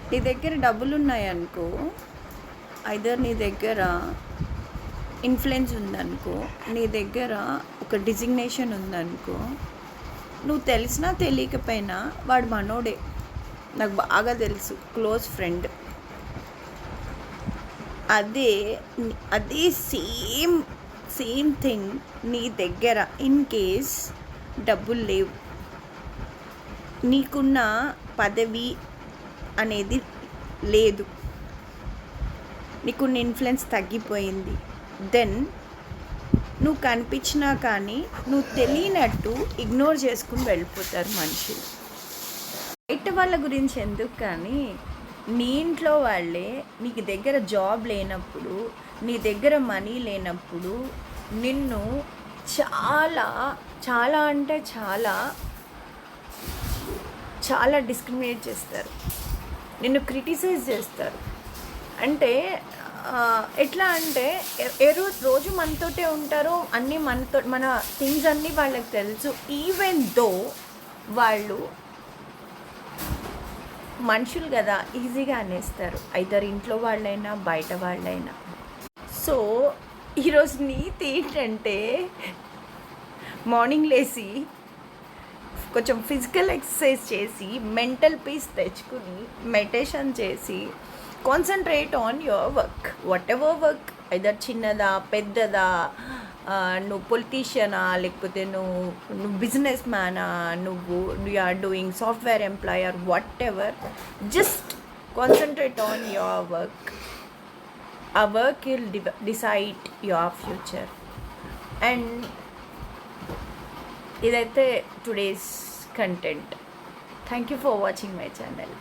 నీ దగ్గర డబ్బులు ఉన్నాయనుకో, ఐదర్ నీ దగ్గర ఇన్ఫ్లుయెన్స్ ఉందనుకో, నీ దగ్గర ఒక డిజిగ్నేషన్ ఉందనుకో, నువ్వు తెలిసినా తెలియకపోయినా వాడు మనోడే. నాకు బాగా తెలుసు, క్లోజ్ ఫ్రెండ్. అదే అదే సేమ్ సేమ్ థింగ్ నీ దగ్గర ఇన్ కేస్ డబ్బులు లేవు, నీకున్న పదవి అనేది లేదు, నీకున్న ఇన్ఫ్లుయెన్స్ తగ్గిపోయింది, దెన్ నువ్వు కనిపించినా కానీ నువ్వు తెలియనట్టు ఇగ్నోర్ చేసుకుని వెళ్ళిపోతారు మనుషులు. బయట వాళ్ళ గురించి ఎందుకు కానీ, నీ ఇంట్లో వాళ్ళే నీకు దగ్గర జాబ్ లేనప్పుడు, నీ దగ్గర మనీ లేనప్పుడు నిన్ను చాలా చాలా అంటే చాలా చాలా డిస్క్రిమినేట్ చేస్తారు, నిన్ను క్రిటిసైజ్ చేస్తారు. అంటే ఎట్లా అంటే రోజు మనతోటే ఉంటారు, అన్నీ మన థింగ్స్ అన్నీ వాళ్ళకి తెలుసు, ఈవెన్ దో వాళ్ళు మనుషులు కదా ఈజీగా అనేస్తారు, ఐదర్ ఇంట్లో వాళ్ళైనా బయట వాళ్ళైనా. సో ఈరోజు నీతి ఏంటంటే, మార్నింగ్ లేచి కొంచెం ఫిజికల్ ఎక్సర్సైజ్ చేసి మెంటల్ పీస్ తెచ్చుకుని మెడిటేషన్ చేసి concentrate on your work, whatever work, either చిన్నదా పెద్దదా, నువ్వు పొలిటీషియనా లేకపోతే నువ్వు బిజినెస్ మ్యానా, నువ్వు are doing software employer, whatever, just concentrate on your work. ఆ work will decide your future. And ఇదైతే today's content. Thank you for watching my channel.